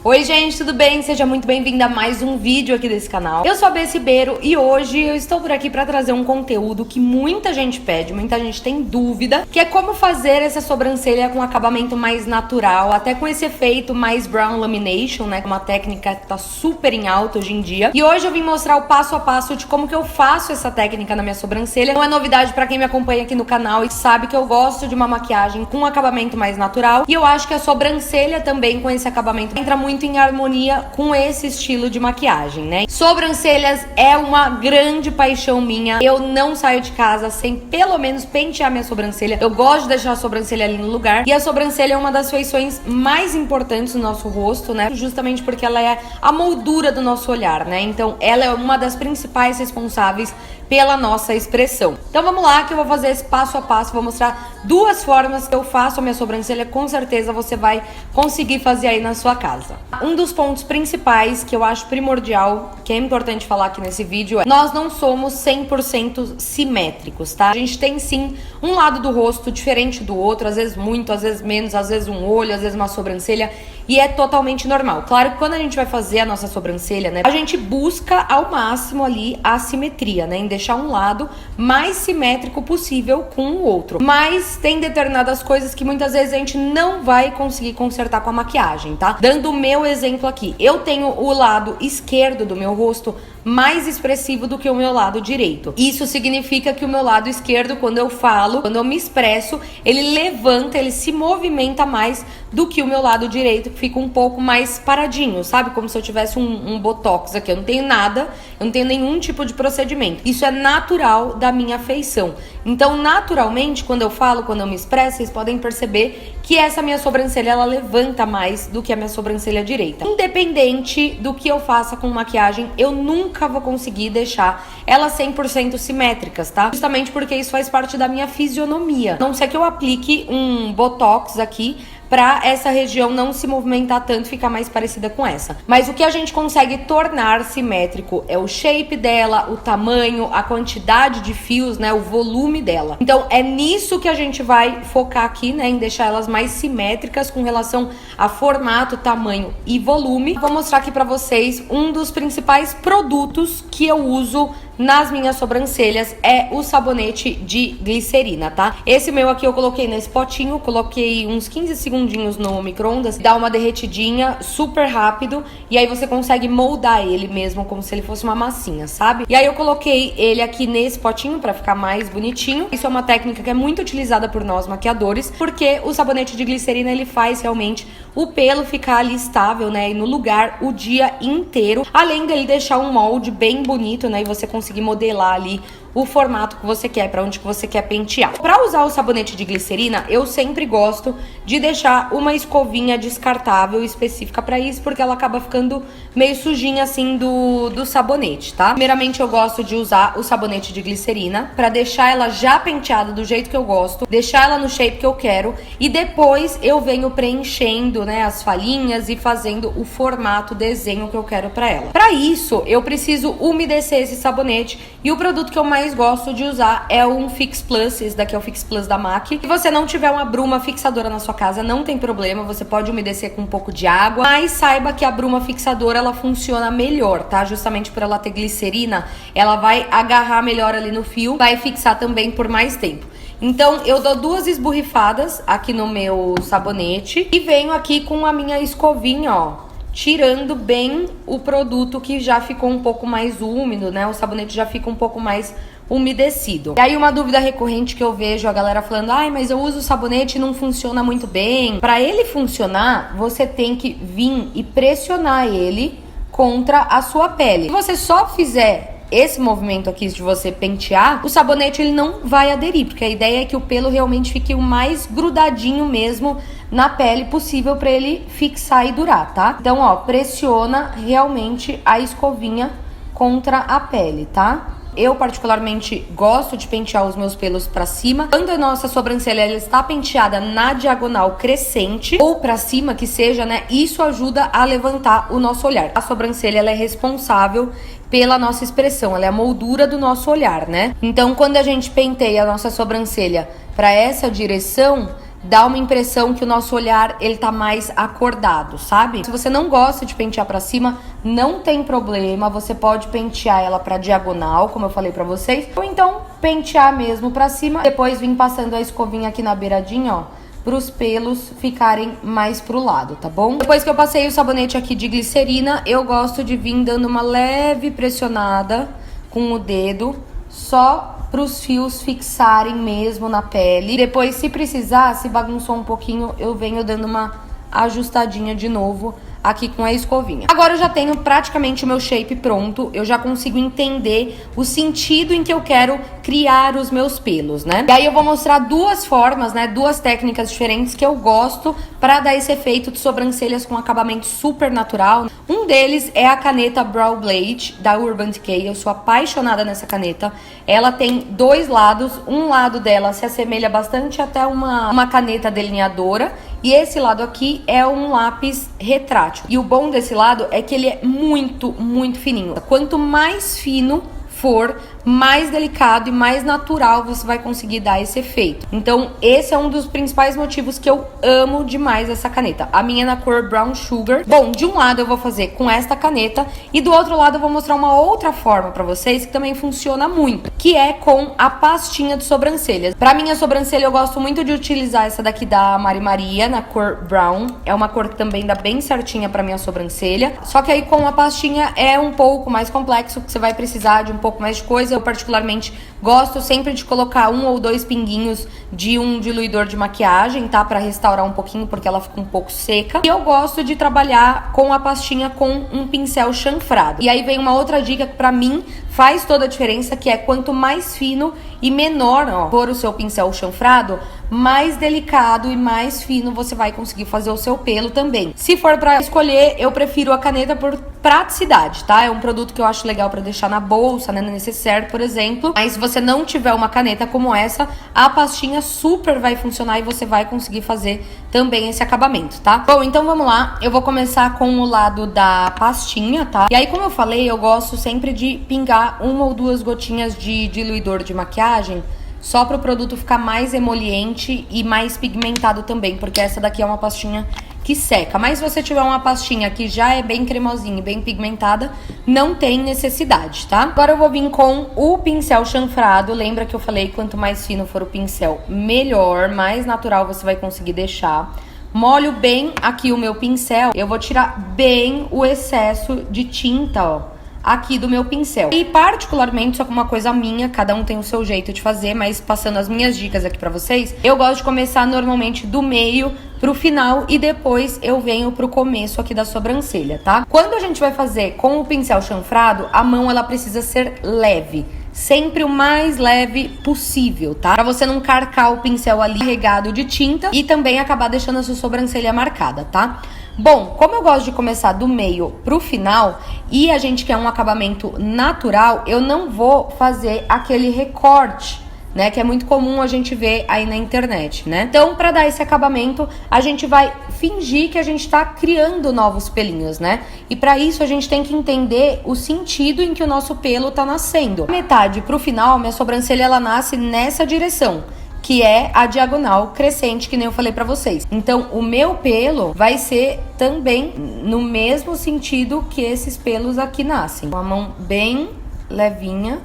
Oi gente, tudo bem? Seja muito bem-vinda a mais um vídeo aqui desse canal. Eu sou a Bess Ribeiro e hoje eu estou por aqui para trazer um conteúdo que muita gente pede, muita gente tem dúvida, que é como fazer essa sobrancelha com acabamento mais natural, até com esse efeito mais brown lamination, né? Uma técnica que tá super em alta hoje em dia. E hoje eu vim mostrar o passo a passo de como que eu faço essa técnica na minha sobrancelha. Não é novidade para quem me acompanha aqui no canal e sabe que eu gosto de uma maquiagem com um acabamento mais natural. E eu acho que a sobrancelha também com esse acabamento entra muito em harmonia com esse estilo de maquiagem, né? Sobrancelhas é uma grande paixão minha. Eu não saio de casa sem pelo menos pentear minha sobrancelha. Eu gosto de deixar a sobrancelha ali no lugar. E a sobrancelha é uma das feições mais importantes do nosso rosto, né? Justamente porque ela é a moldura do nosso olhar, né? Então ela é uma das principais responsáveis pela nossa expressão. Então vamos lá que eu vou fazer esse passo a passo, vou mostrar duas formas que eu faço a minha sobrancelha, com certeza você vai conseguir fazer aí na sua casa. Um dos pontos principais que eu acho primordial, que é importante falar aqui nesse vídeo, é nós não somos 100% simétricos, tá? A gente tem sim um lado do rosto diferente do outro, às vezes muito, às vezes menos, às vezes um olho, às vezes uma sobrancelha, e é totalmente normal. Claro que quando a gente vai fazer a nossa sobrancelha, né, a gente busca ao máximo ali a simetria, né, em deixar um lado mais simétrico possível com o outro. Mas tem determinadas coisas que muitas vezes a gente não vai conseguir consertar com a maquiagem, tá? Dando o meu exemplo aqui, eu tenho o lado esquerdo do meu rosto mais expressivo do que o meu lado direito. Isso significa que o meu lado esquerdo, quando eu falo, quando eu me expresso, ele levanta, ele se movimenta mais do que o meu lado direito, que fica um pouco mais paradinho, sabe? Como se eu tivesse um botox aqui. Eu não tenho nada, eu não tenho nenhum tipo de procedimento. Isso é natural da minha feição. Então, naturalmente, quando eu falo, quando eu me expresso, vocês podem perceber que essa minha sobrancelha, ela levanta mais do que a minha sobrancelha direita. Independente do que eu faça com maquiagem, eu nunca vou conseguir deixar elas 100% simétricas, tá? Justamente porque isso faz parte da minha fisionomia. A não ser que eu aplique um botox aqui pra essa região não se movimentar tanto, ficar mais parecida com essa. Mas o que a gente consegue tornar simétrico é o shape dela, o tamanho, a quantidade de fios, né, o volume dela. Então é nisso que a gente vai focar aqui, né, em deixar elas mais simétricas com relação a formato, tamanho e volume. Vou mostrar aqui pra vocês um dos principais produtos que eu uso nas minhas sobrancelhas, é o sabonete de glicerina, tá? Esse meu aqui eu coloquei nesse potinho, coloquei uns 15 segundinhos no micro-ondas, dá uma derretidinha super rápido, e aí você consegue moldar ele mesmo como se ele fosse uma massinha, sabe? E aí eu coloquei ele aqui nesse potinho pra ficar mais bonitinho. Isso é uma técnica que é muito utilizada por nós maquiadores, porque o sabonete de glicerina, ele faz realmente o pelo ficar ali estável, né, e no lugar o dia inteiro, além dele deixar um molde bem bonito, né, e você conseguir modelar ali o formato que você quer, para onde que você quer pentear. Para usar o sabonete de glicerina, eu sempre gosto de deixar uma escovinha descartável específica para isso, porque ela acaba ficando meio sujinha assim do sabonete, tá? Primeiramente eu gosto de usar o sabonete de glicerina para deixar ela já penteada do jeito que eu gosto, deixar ela no shape que eu quero, e depois eu venho preenchendo, né, as falhinhas e fazendo o formato, desenho que eu quero para ela. Para isso, eu preciso umedecer esse sabonete, e o produto que eu mais gosto de usar é um Fix Plus. Esse daqui é o Fix Plus da MAC. Se você não tiver uma bruma fixadora na sua casa, não tem problema, você pode umedecer com um pouco de água, mas saiba que a bruma fixadora, ela funciona melhor, tá? Justamente por ela ter glicerina, ela vai agarrar melhor ali no fio, vai fixar também por mais tempo. Então eu dou duas esborrifadas aqui no meu sabonete e venho aqui com a minha escovinha, ó, tirando bem o produto que já ficou um pouco mais úmido, né? O sabonete já fica um pouco mais umedecido. E aí uma dúvida recorrente que eu vejo a galera falando: ai, mas eu uso o sabonete e não funciona muito bem. Para ele funcionar, você tem que vir e pressionar ele contra a sua pele. Se você só fizer esse movimento aqui de você pentear, o sabonete ele não vai aderir, porque a ideia é que o pelo realmente fique o mais grudadinho mesmo na pele possível para ele fixar e durar, tá? Então, ó, pressiona realmente a escovinha contra a pele, tá? Eu particularmente gosto de pentear os meus pelos pra cima. Quando a nossa sobrancelha ela está penteada na diagonal crescente ou pra cima que seja, né? Isso ajuda a levantar o nosso olhar. A sobrancelha ela é responsável pela nossa expressão, ela é a moldura do nosso olhar, né? Então, quando a gente penteia a nossa sobrancelha pra essa direção, dá uma impressão que o nosso olhar, ele tá mais acordado, sabe? Se você não gosta de pentear pra cima, não tem problema, você pode pentear ela pra diagonal, como eu falei pra vocês, ou então pentear mesmo pra cima, depois vir passando a escovinha aqui na beiradinha, ó, para os pelos ficarem mais pro lado, tá bom? Depois que eu passei o sabonete aqui de glicerina, eu gosto de vir dando uma leve pressionada com o dedo, só para os fios fixarem mesmo na pele. Depois, se precisar, se bagunçou um pouquinho, eu venho dando uma ajustadinha de novo aqui com a escovinha. Agora eu já tenho praticamente o meu shape pronto, eu já consigo entender o sentido em que eu quero criar os meus pelos, né? E aí eu vou mostrar duas formas, né, duas técnicas diferentes que eu gosto para dar esse efeito de sobrancelhas com acabamento super natural. Um deles é a caneta Brow Blade da Urban Decay, eu sou apaixonada nessa caneta. Ela tem dois lados, um lado dela se assemelha bastante até uma caneta delineadora, e esse lado aqui é um lápis retrátil. E o bom desse lado é que ele é muito, muito fininho. Quanto mais fino for, mais delicado e mais natural você vai conseguir dar esse efeito. Então, esse é um dos principais motivos que eu amo demais essa caneta. A minha é na cor Brown Sugar. Bom, de um lado eu vou fazer com esta caneta e do outro lado eu vou mostrar uma outra forma pra vocês que também funciona muito, que é com a pastinha de sobrancelhas. Pra minha sobrancelha eu gosto muito de utilizar essa daqui da Mari Maria, na cor Brown. É uma cor que também dá bem certinha pra minha sobrancelha. Só que aí com a pastinha é um pouco mais complexo, porque você vai precisar de um pouco mais de coisa. Eu particularmente gosto sempre de colocar 1 ou 2 pinguinhos de um diluidor de maquiagem, tá? Pra restaurar um pouquinho, porque ela fica um pouco seca. E eu gosto de trabalhar com a pastinha com um pincel chanfrado. E aí vem uma outra dica que pra mim faz toda a diferença, que é quanto mais fino e menor, ó, for o seu pincel chanfrado, mais delicado e mais fino você vai conseguir fazer o seu pelo também. Se for pra escolher, eu prefiro a caneta por praticidade, tá? É um produto que eu acho legal pra deixar na bolsa, né, no necessaire, por exemplo. Mas se você não tiver uma caneta como essa, a pastinha super vai funcionar e você vai conseguir fazer também esse acabamento, tá? Bom, então vamos lá. Eu vou começar com o lado da pastinha, tá? E aí, como eu falei, eu gosto sempre de pingar 1 ou 2 gotinhas de diluidor de maquiagem, só para o produto ficar mais emoliente e mais pigmentado também, porque essa daqui é uma pastinha que seca. Mas se você tiver uma pastinha que já é bem cremosinha e bem pigmentada, não tem necessidade, tá? Agora eu vou vir com o pincel chanfrado. Lembra que eu falei, quanto mais fino for o pincel, melhor, mais natural você vai conseguir deixar. Molho bem aqui o meu pincel, eu vou tirar bem o excesso de tinta, ó, aqui do meu pincel. E particularmente, só que uma coisa minha, cada um tem o seu jeito de fazer, mas passando as minhas dicas aqui pra vocês, eu gosto de começar normalmente do meio pro final e depois eu venho pro começo aqui da sobrancelha, tá? Quando a gente vai fazer com o pincel chanfrado, a mão ela precisa ser leve. Sempre o mais leve possível, tá? Pra você não carcar o pincel ali regado de tinta e também acabar deixando a sua sobrancelha marcada, tá? Bom, como eu gosto de começar do meio pro final e a gente quer um acabamento natural, eu não vou fazer aquele recorte, né, que é muito comum a gente ver aí na internet, né? Então, pra dar esse acabamento, a gente vai fingir que a gente tá criando novos pelinhos, né? E pra isso a gente tem que entender o sentido em que o nosso pelo tá nascendo. Metade pro final, minha sobrancelha ela nasce nessa direção, que é a diagonal crescente, que nem eu falei pra vocês. Então, o meu pelo vai ser também no mesmo sentido que esses pelos aqui nascem. Com a mão bem levinha,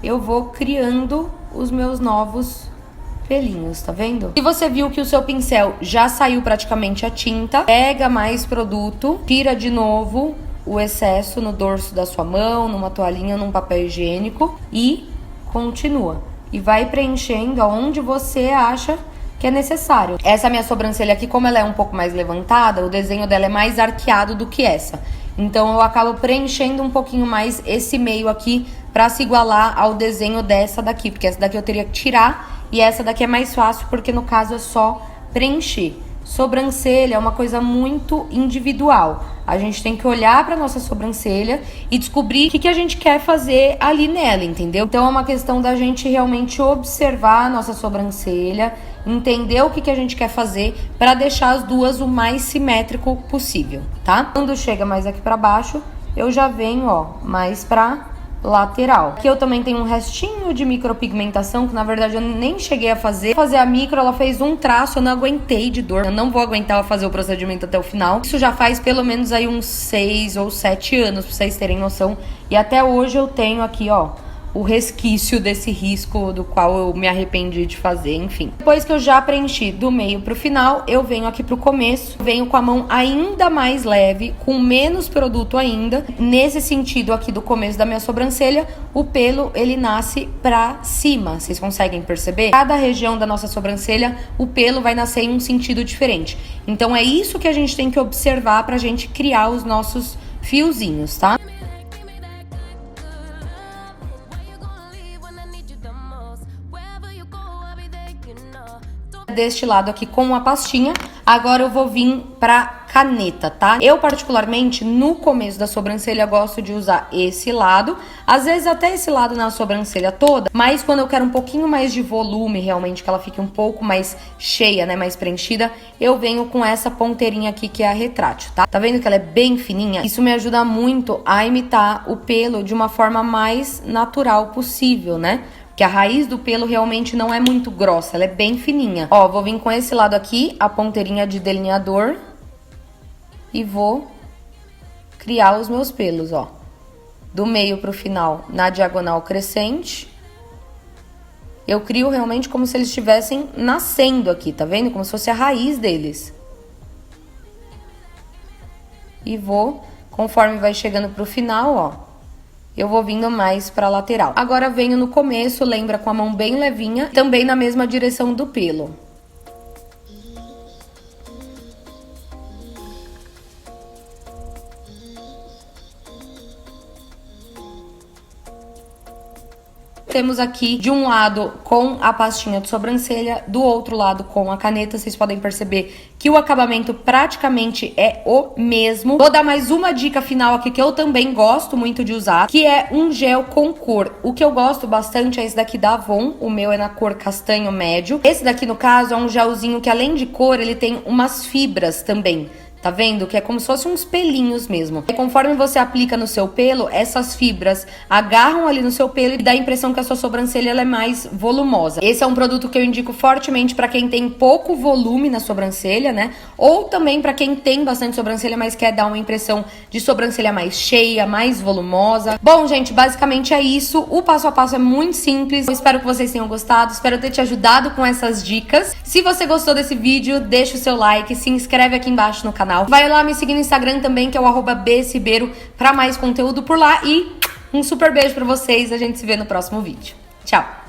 eu vou criando os meus novos pelinhos, tá vendo? Se você viu que o seu pincel já saiu praticamente a tinta, pega mais produto, tira de novo o excesso no dorso da sua mão, numa toalhinha, num papel higiênico e continua. E vai preenchendo aonde você acha que é necessário. Essa minha sobrancelha aqui, como ela é um pouco mais levantada, o desenho dela é mais arqueado do que essa. Então eu acabo preenchendo um pouquinho mais esse meio aqui pra se igualar ao desenho dessa daqui, porque essa daqui eu teria que tirar e essa daqui é mais fácil porque no caso é só preencher. Sobrancelha é uma coisa muito individual. A gente tem que olhar pra nossa sobrancelha e descobrir o que a gente quer fazer ali nela, entendeu? Então é uma questão da gente realmente observar a nossa sobrancelha, entender o que a gente quer fazer pra deixar as duas o mais simétrico possível, tá? Quando chega mais aqui pra baixo, eu já venho, ó, mais pra lateral. Aqui eu também tenho um restinho de micropigmentação, que na verdade eu nem cheguei a fazer. Fazer a micro, ela fez um traço, eu não aguentei de dor. Eu não vou aguentar fazer o procedimento até o final. Isso já faz pelo menos aí uns 6 ou 7 anos, pra vocês terem noção. E até hoje eu tenho aqui, ó, o resquício desse risco do qual eu me arrependi de fazer, enfim. Depois que eu já preenchi do meio pro final, eu venho aqui pro começo, venho com a mão ainda mais leve, com menos produto ainda. Nesse sentido aqui do começo da minha sobrancelha, o pelo, ele nasce pra cima, vocês conseguem perceber? Cada região da nossa sobrancelha, o pelo vai nascer em um sentido diferente. Então é isso que a gente tem que observar pra gente criar os nossos fiozinhos, tá? Deste lado aqui com a pastinha, agora eu vou vir pra caneta, tá? Eu particularmente, no começo da sobrancelha, gosto de usar esse lado, às vezes até esse lado na sobrancelha toda, mas quando eu quero um pouquinho mais de volume, realmente, que ela fique um pouco mais cheia, né, mais preenchida, eu venho com essa ponteirinha aqui, que é a retrátil, tá? Tá vendo que ela é bem fininha? Isso me ajuda muito a imitar o pelo de uma forma mais natural possível, né? Que a raiz do pelo realmente não é muito grossa, ela é bem fininha. Ó, vou vir com esse lado aqui, a ponteirinha de delineador. E vou criar os meus pelos, ó. Do meio pro final, na diagonal crescente. Eu crio realmente como se eles estivessem nascendo aqui, tá vendo? Como se fosse a raiz deles. E vou, conforme vai chegando pro final, ó, eu vou vindo mais pra lateral. Agora venho no começo, lembra, com a mão bem levinha, também na mesma direção do pelo. Temos aqui de um lado com a pastinha de sobrancelha, do outro lado com a caneta. Vocês podem perceber que o acabamento praticamente é o mesmo. Vou dar mais uma dica final aqui que eu também gosto muito de usar, que é um gel com cor. O que eu gosto bastante é esse daqui da Avon, o meu é na cor castanho médio. Esse daqui, no caso, é um gelzinho que além de cor, ele tem umas fibras também. Tá vendo? Que é como se fossem uns pelinhos mesmo. E conforme você aplica no seu pelo, essas fibras agarram ali no seu pelo e dá a impressão que a sua sobrancelha ela é mais volumosa. Esse é um produto que eu indico fortemente pra quem tem pouco volume na sobrancelha, né? Ou também pra quem tem bastante sobrancelha, mas quer dar uma impressão de sobrancelha mais cheia, mais volumosa. Bom, gente, basicamente é isso. O passo a passo é muito simples. Eu espero que vocês tenham gostado. Espero ter te ajudado com essas dicas. Se você gostou desse vídeo, deixa o seu like, se inscreve aqui embaixo no canal. Vai lá me seguir no Instagram também, que é o @bcibeiro, pra mais conteúdo por lá. E um super beijo pra vocês. A gente se vê no próximo vídeo. Tchau!